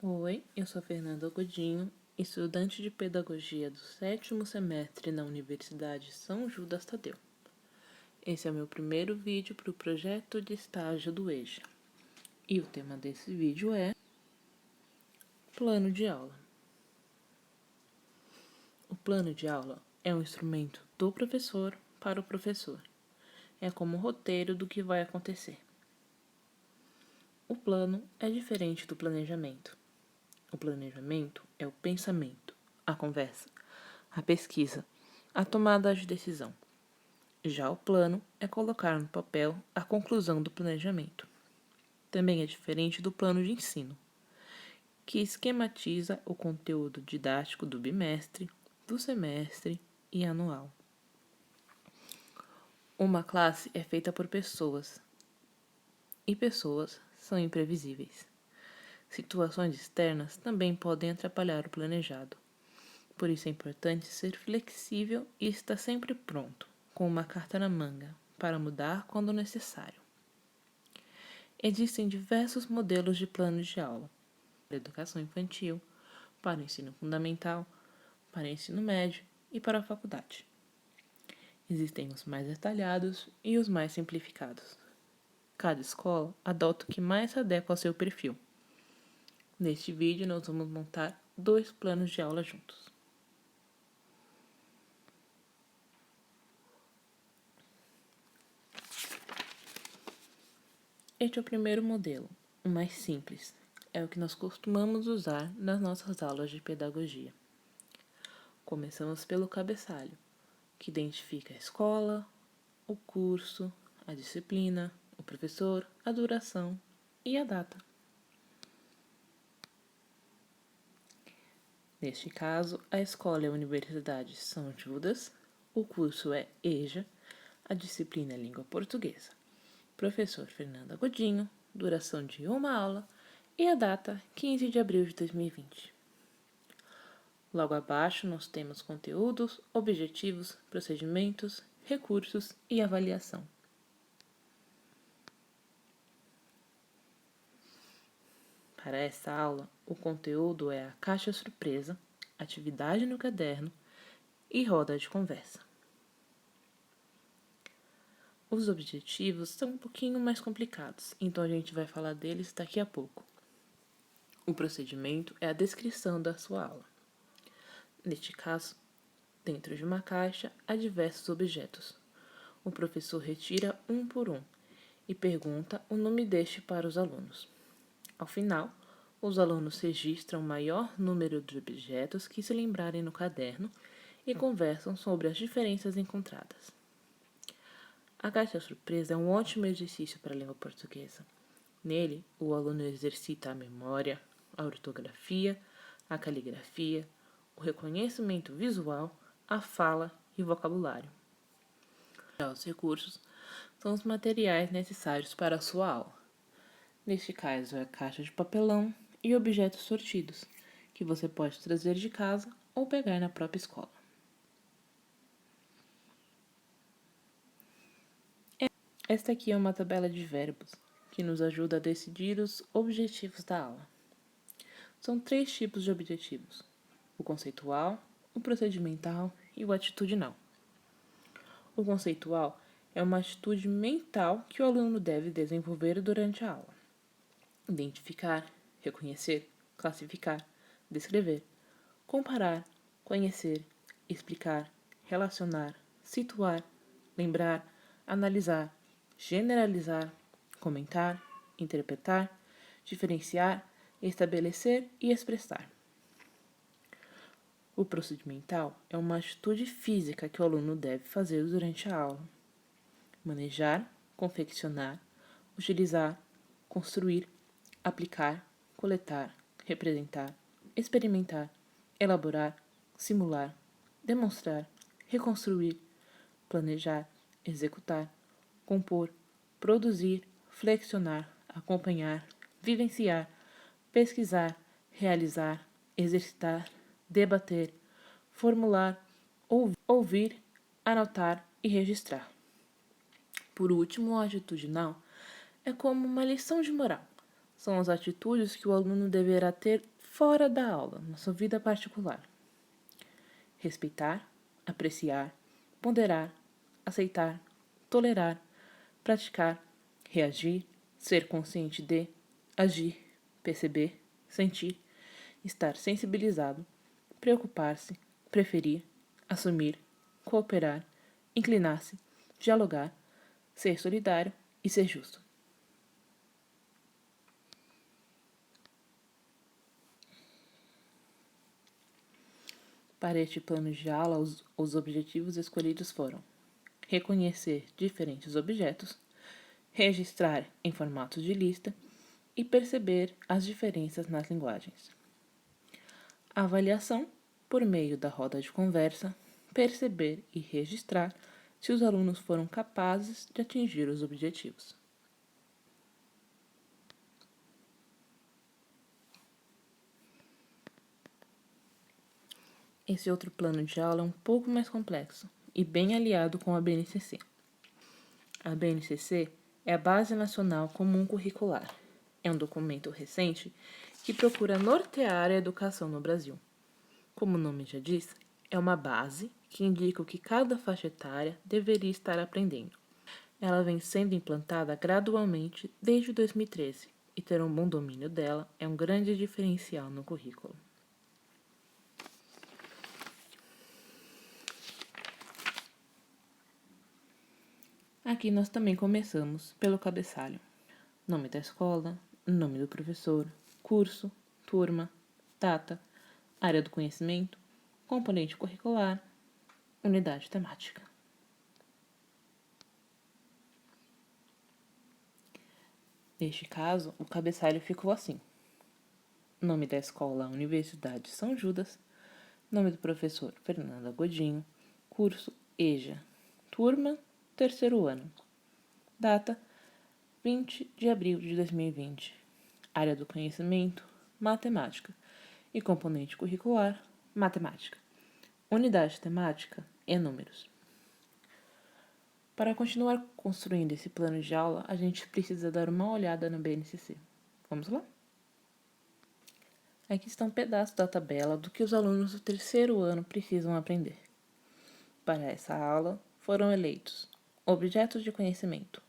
Oi, eu sou Fernanda Godinho, estudante de Pedagogia do 7º semestre na Universidade São Judas Tadeu. Esse é o meu primeiro vídeo para o projeto de estágio do EJA. E o tema desse vídeo é Plano de Aula. O plano de aula é um instrumento do professor para o professor. É como um roteiro do que vai acontecer. O plano é diferente do planejamento. O planejamento é o pensamento, a conversa, a pesquisa, a tomada de decisão. Já o plano é colocar no papel a conclusão do planejamento. Também é diferente do plano de ensino, que esquematiza o conteúdo didático do bimestre, do semestre e anual. Uma classe é feita por pessoas, e pessoas são imprevisíveis. Situações externas também podem atrapalhar o planejado. Por isso é importante ser flexível e estar sempre pronto, com uma carta na manga, para mudar quando necessário. Existem diversos modelos de planos de aula, para a educação infantil, para o ensino fundamental, para o ensino médio e para a faculdade. Existem os mais detalhados e os mais simplificados. Cada escola adota o que mais se adequa ao seu perfil. Neste vídeo, nós vamos montar 2 planos de aula juntos. Este é o primeiro modelo, o mais simples. É o que nós costumamos usar nas nossas aulas de pedagogia. Começamos pelo cabeçalho, que identifica a escola, o curso, a disciplina, o professor, a duração e a data. Neste caso, a escola é a Universidade São Judas, o curso é EJA, a disciplina é Língua Portuguesa. Professor Fernanda Godinho, duração de uma aula e a data 15 de abril de 2020. Logo abaixo nós temos conteúdos, objetivos, procedimentos, recursos e avaliação. Para esta aula, o conteúdo é a caixa surpresa, atividade no caderno e roda de conversa. Os objetivos são um pouquinho mais complicados, então a gente vai falar deles daqui a pouco. O procedimento é a descrição da sua aula. Neste caso, dentro de uma caixa há diversos objetos. O professor retira um por um e pergunta o nome deste para os alunos. Ao final, os alunos registram o maior número de objetos que se lembrarem no caderno e conversam sobre as diferenças encontradas. A caixa surpresa é um ótimo exercício para a língua portuguesa. Nele, o aluno exercita a memória, a ortografia, a caligrafia, o reconhecimento visual, a fala e o vocabulário. Os recursos são os materiais necessários para a sua aula. Neste caso, é a caixa de papelão e objetos sortidos, que você pode trazer de casa ou pegar na própria escola. Esta aqui é uma tabela de verbos, que nos ajuda a decidir os objetivos da aula. São 3 tipos de objetivos: o conceitual, o procedimental e o atitudinal. O conceitual é uma atitude mental que o aluno deve desenvolver durante a aula. Identificar, reconhecer, classificar, descrever, comparar, conhecer, explicar, relacionar, situar, lembrar, analisar, generalizar, comentar, interpretar, diferenciar, estabelecer e expressar. O procedimental é uma atitude física que o aluno deve fazer durante a aula. Manejar, confeccionar, utilizar, construir, aplicar, coletar, representar, experimentar, elaborar, simular, demonstrar, reconstruir, planejar, executar, compor, produzir, flexionar, acompanhar, vivenciar, pesquisar, realizar, exercitar, debater, formular, ouvir, anotar e registrar. Por último, o atitudinal é como uma lição de moral. São as atitudes que o aluno deverá ter fora da aula, na sua vida particular. Respeitar, apreciar, ponderar, aceitar, tolerar, praticar, reagir, ser consciente de, agir, perceber, sentir, estar sensibilizado, preocupar-se, preferir, assumir, cooperar, inclinar-se, dialogar, ser solidário e ser justo. Para este plano de aula, os objetivos escolhidos foram: reconhecer diferentes objetos, registrar em formato de lista e perceber as diferenças nas linguagens. A avaliação, por meio da roda de conversa, perceber e registrar se os alunos foram capazes de atingir os objetivos. Esse outro plano de aula é um pouco mais complexo e bem aliado com a BNCC. A BNCC é a Base Nacional Comum Curricular. É um documento recente que procura nortear a educação no Brasil. Como o nome já diz, é uma base que indica o que cada faixa etária deveria estar aprendendo. Ela vem sendo implantada gradualmente desde 2013 e ter um bom domínio dela é um grande diferencial no currículo. Aqui nós também começamos pelo cabeçalho. Nome da escola, nome do professor, curso, turma, data, área do conhecimento, componente curricular, unidade temática. Neste caso, o cabeçalho ficou assim: nome da escola, Universidade São Judas, nome do professor, Fernanda Godinho, curso, EJA, turma, terceiro ano, data, 20 de abril de 2020, área do conhecimento, matemática, e componente curricular, matemática. Unidade temática e números. Para continuar construindo esse plano de aula, a gente precisa dar uma olhada na BNCC. Vamos lá? Aqui está um pedaço da tabela do que os alunos do terceiro ano precisam aprender. Para essa aula, foram eleitos objetos de conhecimento,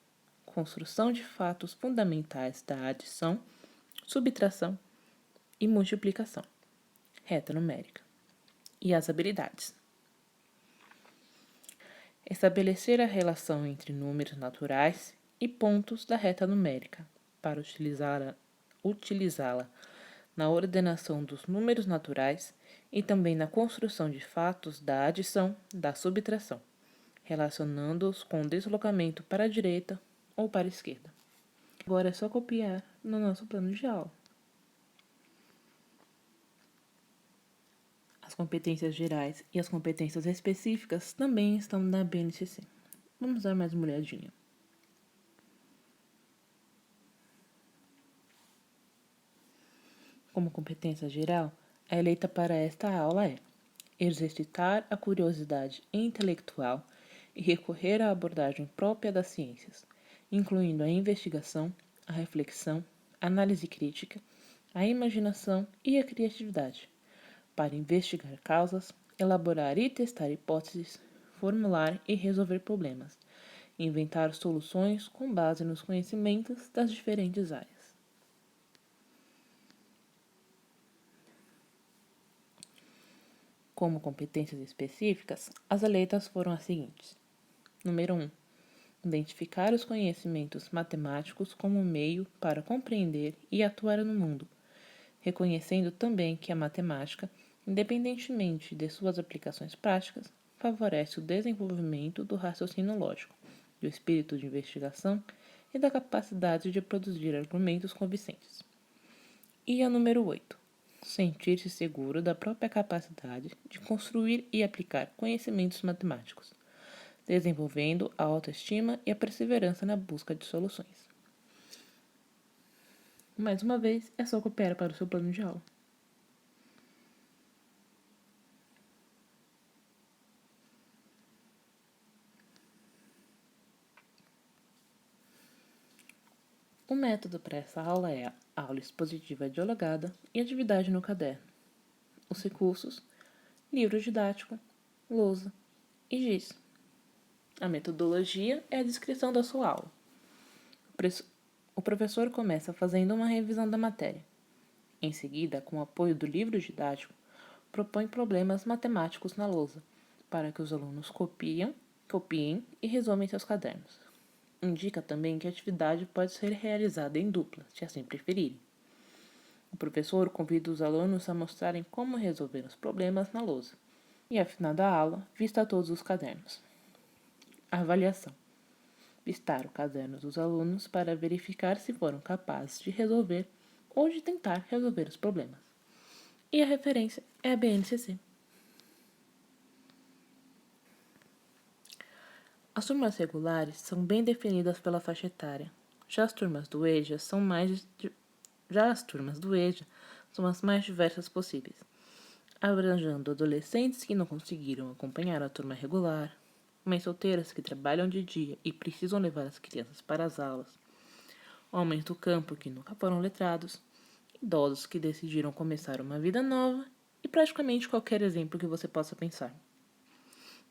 construção de fatos fundamentais da adição, subtração e multiplicação, reta numérica, e as habilidades. Estabelecer a relação entre números naturais e pontos da reta numérica, para utilizá-la na ordenação dos números naturais e também na construção de fatos da adição, da subtração, relacionando-os com o deslocamento para a direita ou para a esquerda. Agora é só copiar no nosso plano de aula. As competências gerais e as competências específicas também estão na BNCC. Vamos dar mais uma olhadinha. Como competência geral, a eleita para esta aula é exercitar a curiosidade intelectual e recorrer à abordagem própria das ciências, incluindo a investigação, a reflexão, a análise crítica, a imaginação e a criatividade, para investigar causas, elaborar e testar hipóteses, formular e resolver problemas, inventar soluções com base nos conhecimentos das diferentes áreas. Como competências específicas, as eleitas foram as seguintes. Número 1. Identificar os conhecimentos matemáticos como meio para compreender e atuar no mundo, reconhecendo também que a matemática, independentemente de suas aplicações práticas, favorece o desenvolvimento do raciocínio lógico, do espírito de investigação e da capacidade de produzir argumentos convincentes. E a número 8. Sentir-se seguro da própria capacidade de construir e aplicar conhecimentos matemáticos, desenvolvendo a autoestima e a perseverança na busca de soluções. Mais uma vez, é só copiar para o seu plano de aula. O método para essa aula é a aula expositiva dialogada e atividade no caderno. Os recursos: livro didático, lousa e giz. A metodologia é a descrição da sua aula. O professor começa fazendo uma revisão da matéria. Em seguida, com o apoio do livro didático, propõe problemas matemáticos na lousa, para que os alunos copiem e resolvam em seus cadernos. Indica também que a atividade pode ser realizada em dupla, se assim preferirem. O professor convida os alunos a mostrarem como resolver os problemas na lousa e, ao final da aula, vista todos os cadernos. Avaliação: vistar o caderno dos alunos para verificar se foram capazes de resolver ou de tentar resolver os problemas. E a referência é a BNCC. As turmas regulares são bem definidas pela faixa etária. Já as turmas do EJA são as mais diversas possíveis, abrangendo adolescentes que não conseguiram acompanhar a turma regular, mães solteiras que trabalham de dia e precisam levar as crianças para as aulas, homens do campo que nunca foram letrados, idosos que decidiram começar uma vida nova e praticamente qualquer exemplo que você possa pensar.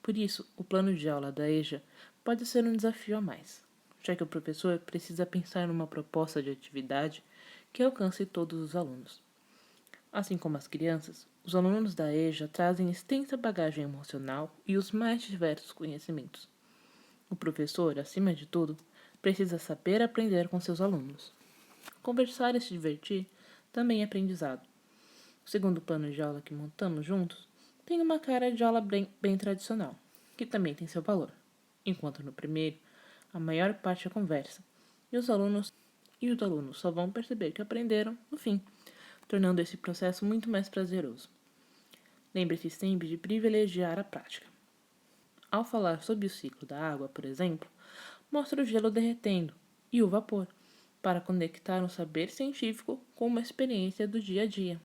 Por isso, o plano de aula da EJA pode ser um desafio a mais, já que o professor precisa pensar numa proposta de atividade que alcance todos os alunos. Assim como as crianças, os alunos da EJA trazem extensa bagagem emocional e os mais diversos conhecimentos. O professor, acima de tudo, precisa saber aprender com seus alunos. Conversar e se divertir também é aprendizado. O segundo plano de aula que montamos juntos tem uma cara de aula bem tradicional, que também tem seu valor, enquanto no primeiro, a maior parte é conversa, e os alunos só vão perceber que aprenderam no fim, tornando esse processo muito mais prazeroso. Lembre-se sempre de privilegiar a prática. Ao falar sobre o ciclo da água, por exemplo, mostra o gelo derretendo e o vapor, para conectar um saber científico com uma experiência do dia a dia.